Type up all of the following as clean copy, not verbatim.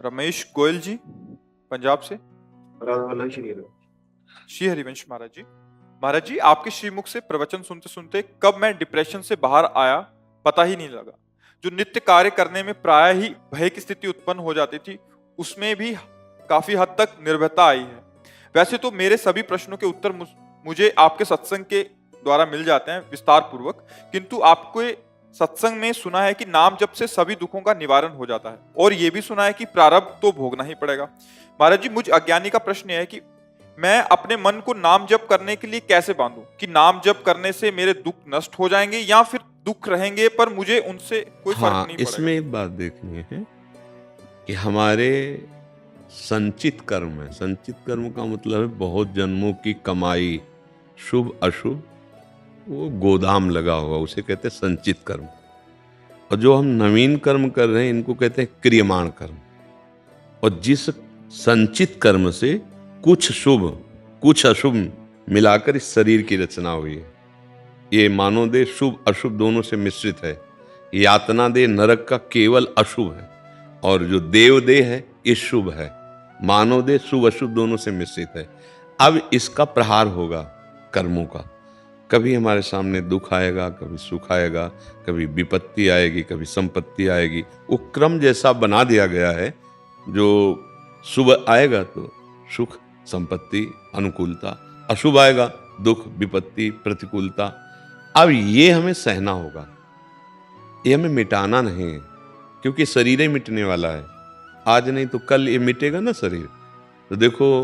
रमेश गोयल जी, पंजाब से। राधा श्री श्री हरिवंश महाराज जी। महाराज जी, आपके श्रीमुख से प्रवचन सुनते सुनते कब मैं डिप्रेशन से बाहर आया पता ही नहीं लगा। जो नित्य कार्य करने में प्राय ही भय की स्थिति उत्पन्न हो जाती थी, उसमें भी काफी हद तक निर्भयता आई है। वैसे तो मेरे सभी प्रश्नों के उत्तर मुझे आपके सत्संग के द्वारा मिल जाते हैं विस्तार पूर्वक, किंतु आपके सत्संग में सुना है कि नाम जप से सभी दुखों का निवारण हो जाता है, और यह भी सुना है कि प्रारब्ध तो भोगना ही पड़ेगा। महाराज जी, मुझ अज्ञानी का प्रश्न यह है कि मैं अपने मन को नाम जप करने के लिए कैसे बांधूं कि नाम जप करने से मेरे दुख नष्ट हो जाएंगे या फिर दुख रहेंगे पर मुझे उनसे कोई फर्क नहीं पड़ेगा। इसमें एक बात देखनी है कि हमारे संचित कर्म है। संचित कर्म का मतलब है बहुत जन्मों की कमाई, शुभ अशुभ, वो गोदाम लगा हुआ, उसे कहते हैं संचित कर्म। और जो हम नवीन कर्म कर रहे हैं इनको कहते हैं क्रियमाण कर्म। और जिस संचित कर्म से कुछ शुभ कुछ अशुभ मिलाकर इस शरीर की रचना हुई है। ये मानव देह शुभ अशुभ दोनों से मिश्रित है। यातना देह नरक का केवल अशुभ है, और जो देव देह है ये शुभ है। मानव देह शुभ अशुभ दोनों से मिश्रित है। अब इसका प्रहार होगा कर्मों का। कभी हमारे सामने दुख आएगा, कभी सुख आएगा, कभी विपत्ति आएगी, कभी संपत्ति आएगी। वो क्रम जैसा बना दिया गया है। जो शुभ आएगा तो सुख, संपत्ति, अनुकूलता, अशुभ आएगा दुख, विपत्ति, प्रतिकूलता। अब ये हमें सहना होगा, ये हमें मिटाना नहीं है, क्योंकि शरीर ही मिटने वाला है। आज नहीं तो कल ये मिटेगा ना शरीर। तो देखो,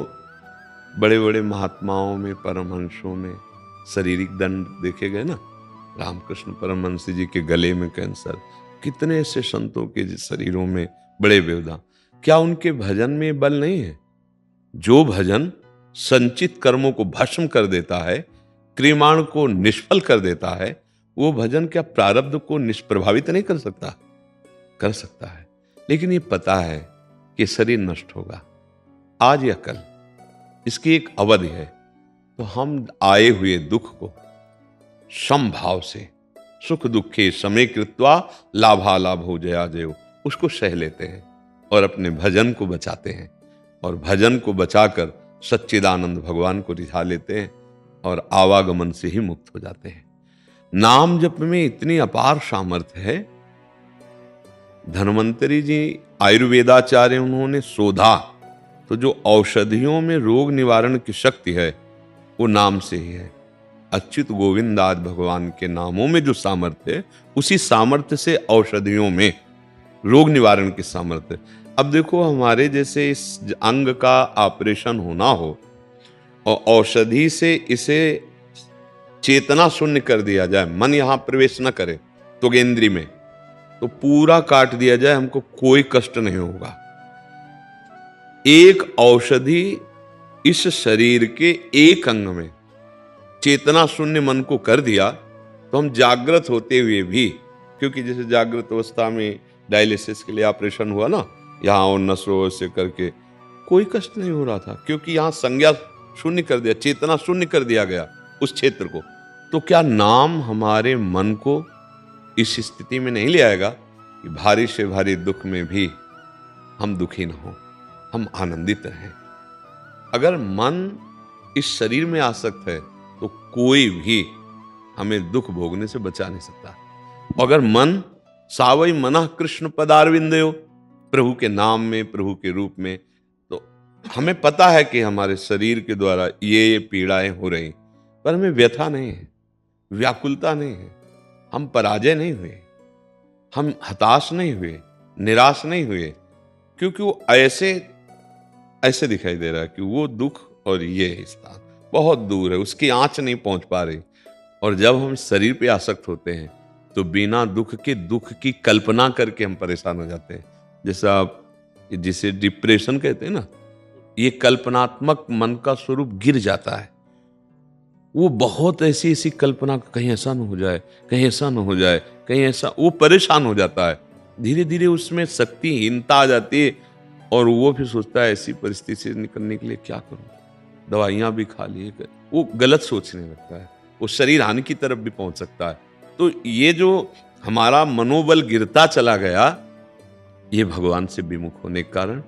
बड़े बड़े महात्माओं में, परमहंसों में शारीरिक दंड देखे गए ना। रामकृष्ण परमहंस जी के गले में कैंसर, कितने ऐसे संतों के शरीरों में बड़े व्यवधान। क्या उनके भजन में बल नहीं है? जो भजन संचित कर्मों को भस्म कर देता है, क्रियमाण को निष्फल कर देता है, वो भजन क्या प्रारब्ध को निष्प्रभावित नहीं कर सकता? कर सकता है। लेकिन ये पता है कि शरीर नष्ट होगा आज या कल, इसकी एक अवधि है। तो हम आए हुए दुख को समभाव से, सुख दुखे समय कृत्वा लाभालाभो जया जयो, उसको सह लेते हैं और अपने भजन को बचाते हैं। और भजन को बचाकर सच्चिदानंद भगवान को रिझा लेते हैं और आवागमन से ही मुक्त हो जाते हैं। नाम जप में इतनी अपार सामर्थ्य है। धन्वंतरी जी आयुर्वेदाचार्य, उन्होंने शोधा तो जो औषधियों में रोग निवारण की शक्ति है वो नाम से ही है। अच्युत गोविंद आदि भगवान के नामों में जो सामर्थ्य है, उसी सामर्थ्य से औषधियों में रोग निवारण की सामर्थ्य। अब देखो, हमारे जैसे इस अंग का ऑपरेशन होना हो और औषधि से इसे चेतना शून्य कर दिया जाए, मन यहां प्रवेश न करे तो गेंद्री में, तो पूरा काट दिया जाए, हमको कोई कष्ट नहीं होगा। एक औषधि इस शरीर के एक अंग में चेतना शून्य मन को कर दिया तो हम जागृत होते हुए भी, क्योंकि जैसे जागृत अवस्था में डायलिसिस के लिए ऑपरेशन हुआ ना, यहाँ और नसों से करके कोई कष्ट नहीं हो रहा था, क्योंकि यहाँ संज्ञा शून्य कर दिया, चेतना शून्य कर दिया गया उस क्षेत्र को। तो क्या नाम हमारे मन को इस स्थिति में नहीं ले आएगा कि भारी से भारी दुख में भी हम दुखी न हो, हम आनंदित रहें? अगर मन इस शरीर में आसक्त है तो कोई भी हमें दुख भोगने से बचा नहीं सकता। अगर मन सावई मना कृष्ण पदारविंदयो, प्रभु के नाम में, प्रभु के रूप में, तो हमें पता है कि हमारे शरीर के द्वारा ये पीड़ाएं हो रही, पर हमें व्यथा नहीं है, व्याकुलता नहीं है, हम पराजय नहीं हुए, हम हताश नहीं हुए, निराश नहीं हुए, क्योंकि वो ऐसे दिखाई दे रहा है कि वो दुख और ये स्थान बहुत दूर है, उसकी आंच नहीं पहुंच पा रही। और जब हम शरीर पे आसक्त होते हैं तो बिना दुख के दुख की कल्पना करके हम परेशान हो जाते हैं। जैसा आप जिसे डिप्रेशन कहते हैं ना, ये कल्पनात्मक मन का स्वरूप गिर जाता है। वो बहुत ऐसी ऐसी कल्पना, कहीं ऐसा न हो जाए, कहीं ऐसा न हो जाए, कहीं ऐसा, वो परेशान हो जाता है। धीरे धीरे उसमें शक्तिहीनता आ जाती है और वो फिर सोचता है ऐसी परिस्थिति से निकलने के लिए क्या करूं, दवाइयां भी खा लिए, वो गलत सोचने लगता है, वो शरीर हानि की तरफ भी पहुंच सकता है। तो ये जो हमारा मनोबल गिरता चला गया, ये भगवान से विमुख होने के कारण,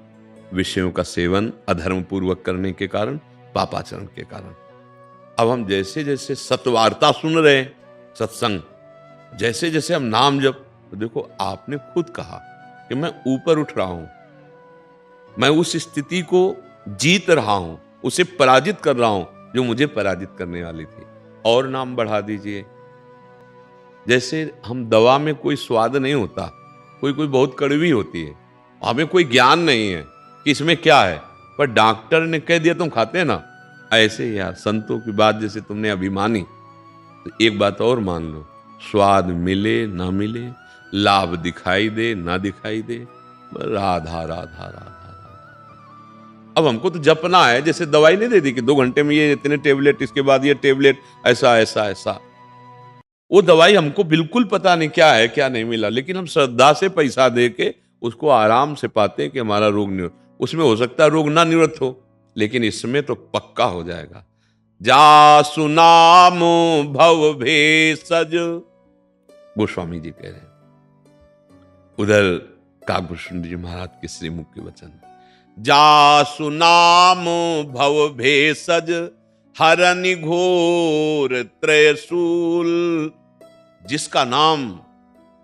विषयों का सेवन अधर्म पूर्वक करने के कारण, पापाचरण के कारण। अब हम जैसे जैसे सत्वार्ता सुन रहे हैं, सत्संग, जैसे जैसे हम नाम जप, तो देखो आपने खुद कहा कि मैं ऊपर उठ रहा हूं, मैं उस स्थिति को जीत रहा हूं, उसे पराजित कर रहा हूं जो मुझे पराजित करने वाली थी। और नाम बढ़ा दीजिए। जैसे हम दवा में कोई स्वाद नहीं होता, कोई कोई बहुत कड़वी होती है, हमें कोई ज्ञान नहीं है कि इसमें क्या है, पर डॉक्टर ने कह दिया तुम खाते हैं ना। ऐसे ही यार संतों की बात जैसे तुमने अभी मानी, तो एक बात और मान लो, स्वाद मिले ना मिले, लाभ दिखाई दे ना दिखाई दे, राधा राधा राधा राधा। अब हमको तो जपना है, जैसे दवाई नहीं देती कि 2 घंटे में ये इतने टेबलेट, इसके बाद ये टेबलेट, ऐसा ऐसा ऐसा। वो दवाई हमको बिल्कुल पता नहीं क्या है क्या नहीं मिला, लेकिन हम श्रद्धा से पैसा दे के उसको आराम से पाते हैं कि हमारा रोग निवृत्त। उसमें हो सकता है रोग ना निवृत्त हो, लेकिन इसमें तो पक्का हो जाएगा। जा सुनाम भव भेषज, गोस्वामी जी कह रहे हैं। उधर काकभूषण जी महाराज के श्रीमुख के वचन, जा सुनाम भव भेषज हरनि घोर त्रयशूल। जिसका नाम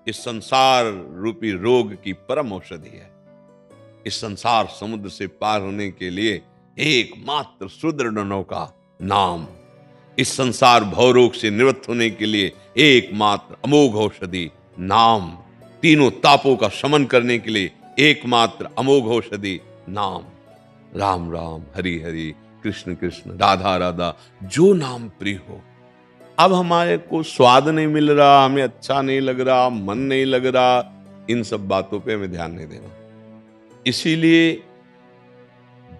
इस संसार रूपी रोग की परम औषधि है। इस संसार समुद्र से पार होने के लिए एकमात्र सुदृढ़ नौका नाम। इस संसार भवरोग से निवृत्त होने के लिए एकमात्र अमोघ औषधि नाम। तीनों तापों का शमन करने के लिए एकमात्र अमोघ औषधि नाम। राम राम हरि हरि कृष्ण कृष्ण राधा राधा, जो नाम प्रिय हो। अब हमारे को स्वाद नहीं मिल रहा, हमें अच्छा नहीं लग रहा, मन नहीं लग रहा, इन सब बातों पे हमें ध्यान नहीं देना। इसीलिए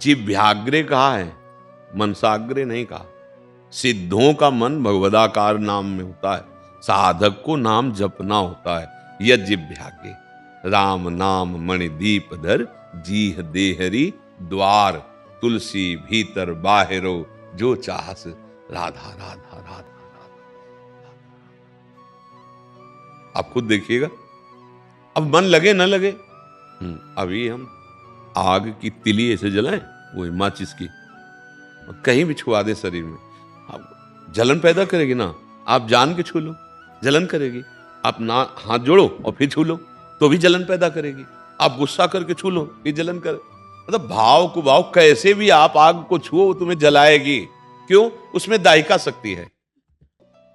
जिव्याग्रे कहा है, मनसाग्रे नहीं कहा। सिद्धों का मन भगवदाकार नाम में होता है, साधक को नाम जपना होता है। यह जिव्याग्रे राम नाम मणि दीप धर, जीह देहरी द्वार, तुलसी भीतर बाहिरो, जो चाहस राधा राधा राधा राधा। आप खुद देखिएगा, अब मन लगे न लगे। अभी हम आग की तिली ऐसे जलाएं, वो माचिस की, कहीं भी छुआ दे शरीर में, अब जलन पैदा करेगी ना। आप जान के छू लो, जलन करेगी। आप ना हाथ जोड़ो और फिर छू लो, तो भी जलन पैदा करेगी। आप गुस्सा करके छू लो, फिर जलन कर, मतलब भाव को भाव कैसे भी आप आग को छुओ, वो तुम्हें जलाएगी। क्यों? उसमें दाहिका शक्ति है।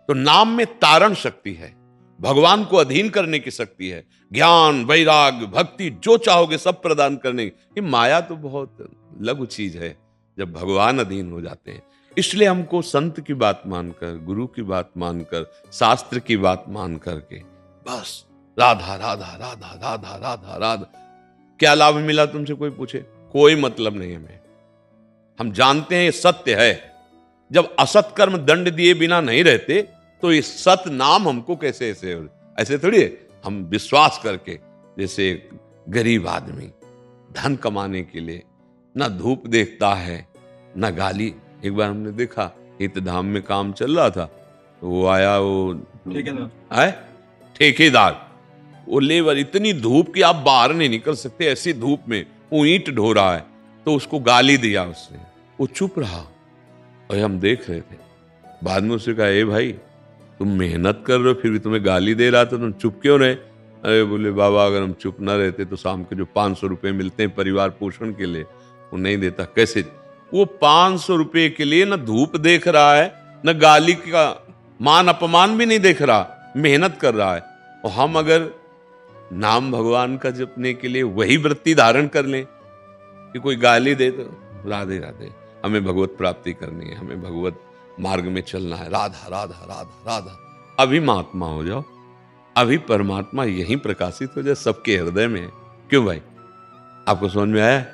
तो नाम में तारण शक्ति है, भगवान को अधीन करने की शक्ति है। ज्ञान वैराग्य भक्ति जो चाहोगे सब प्रदान करने की। ये माया तो बहुत लघु चीज है जब भगवान अधीन हो जाते हैं। इसलिए हमको संत की बात मानकर, गुरु की बात मानकर, शास्त्र की बात मान करके बस राधा राधा राधा राधा राधा राधा। क्या लाभ मिला तुमसे कोई पूछे? कोई मतलब नहीं हमें। हम जानते हैं ये सत्य है। जब असत कर्म दंड दिए बिना नहीं रहते तो ये सत नाम हमको कैसे ऐसे थोड़ी है। हम विश्वास करके, जैसे गरीब आदमी धन कमाने के लिए ना धूप देखता है ना गाली। एक बार हमने देखा हितधाम में काम चल रहा था, तो वो आया, वो ठेकेदार, वो लेबर, इतनी धूप कि आप बाहर नहीं निकल सकते, ऐसी धूप में वो ईंट ढो रहा है, तो उसको गाली दिया उसने। वो चुप रहा और हम देख रहे थे। बाद में उससे कहा, ए भाई तुम मेहनत कर रहे हो फिर भी तुम्हें गाली दे रहा था, तुम चुप क्यों रहे? अरे बोले बाबा अगर हम चुप ना रहते तो शाम के जो 500 रुपए मिलते हैं परिवार पोषण के लिए वो नहीं देता। कैसे? वो 500 रुपए के लिए न धूप देख रहा है, न गाली का मान अपमान भी नहीं देख रहा, मेहनत कर रहा है। और हम अगर नाम भगवान का जपने के लिए वही वृत्ति धारण कर लें कि कोई गाली दे तो राधे राधे, हमें भगवत प्राप्ति करनी है, हमें भगवत मार्ग में चलना है, राधा राधा राधा राधा। अभी महात्मा हो जाओ, अभी परमात्मा यहीं प्रकाशित हो जाए सबके हृदय में। क्यों भाई? आपको समझ में आया?